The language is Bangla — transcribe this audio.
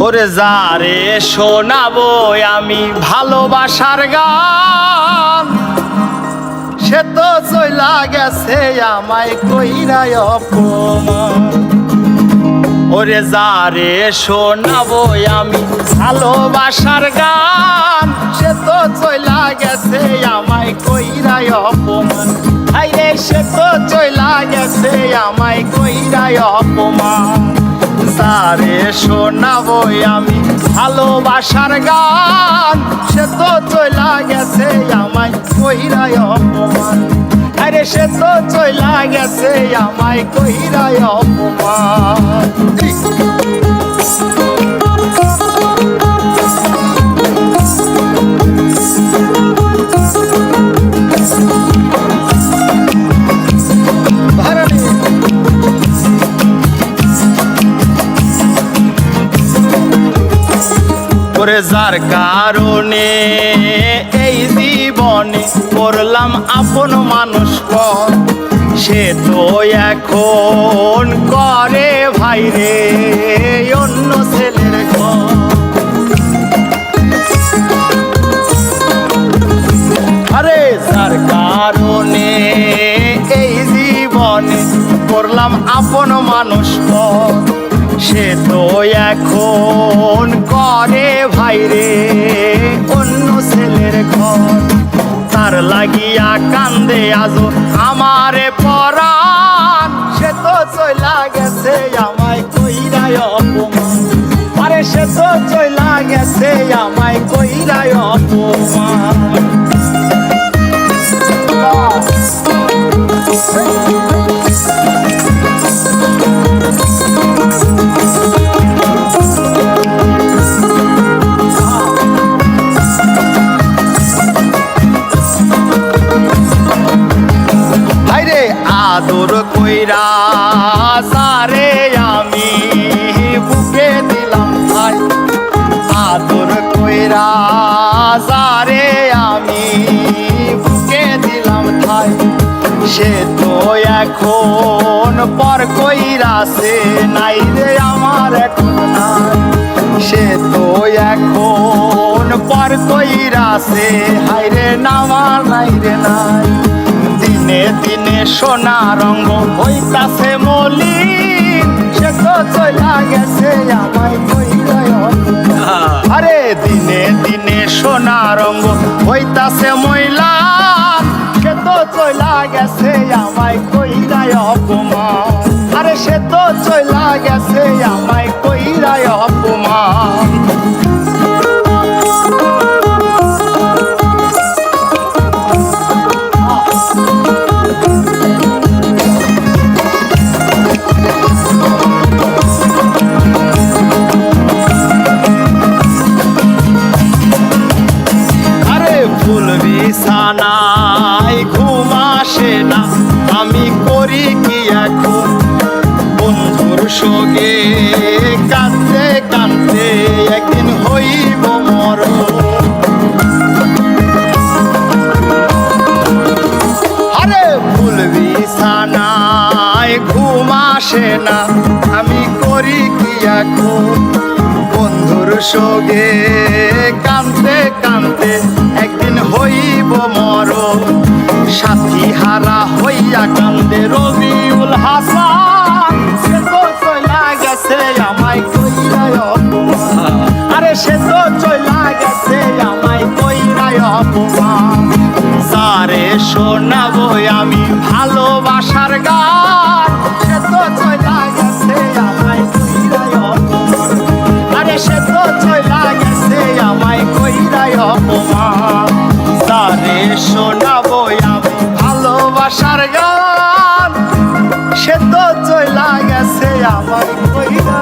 ওরে যারে শোনাবো আমি ভালোবাসার গান, সে তো চইলা গেছে আমায় কইরা অপমান। ওরে যারে শোনাবো আমি ভালোবাসার গান, সে তো চইলা গেছে আমায় কইরা অপমান। আইরে সে তো চইলা গেছে আমায় কইরা অপমান। যারে শোনাবো আমি ভালোবাসার গান, সে তো চইলা গেছে আমায় কইরা অপমান। আরে সে তো চইলা গেছে আমায় কইরা অপমান। ওরে যার কারণে এই জীবনে করলাম আপন মানুষ পর, সে তো এখন করে ভাইরে অন্য ছেলের ঘর। আরে যার কারণে এই জীবনে করলাম আপন মানুষ পর, সে তো এখন করে ভাইরে অন্য ছেলের ঘর। তার লাগিয়া কান্দে আজো আমারে পরাণ, সে তো চইলা গেছে আমায় কইরা অপমান। আরে সে তো চইলা গেছে আমায় কইরা অপমান। আদর কইরা সারে আমি বুকে দিলাম ভাই, আদর কইরা সারে আমি বুকে দিলাম ভাই। সে তো এখন পর কইরাছে নাই রে আমার এখন নাই। সে তো এখন পর কইরাছে হাইরে নামার নাই রে নাই। দিনে দিনে সোনা রঙ হইতাছে মলিন, সে তো চইলা গেছে আমায় কইরা অপমান। আরে দিনে দিনে সোনা রঙ হইতাছে ময়লান, সে তো চইলা গেছে আমায় কইরা অপমান। আরে সে তো চইলা গেছে আমায় কইরা অপমান। বিছানায় ঘুম আসে না, আমি করি কি এখন বন্ধুর সঙ্গে কাঁদতে কাঁদতে একদিন হইব মরণ। আরে ফুল বিছানায় ঘুম আসে না, আমি করি কি এখন বন্ধুর সঙ্গে কাঁদতে কাঁদতে একদিন হইব মরণ। সাথী হারা হইয়া কান্দে রবিউল হাসান, সে তো চইলা গেছে আমায় কইরা অপমান। আরে সে তো চইলা গেছে আমায় কইরা অপমান। যারে শোনাবো আমি ভালোবাসার গান, সে তো চইলা গেছে আমায় কইরা অপমান। আরে সে তো চইলা গেছে আমায় কইরা অপমান। যারে শোনাবো আমি ভালোবাসার গান, সে তো চইলা গেছে আমায় কইরা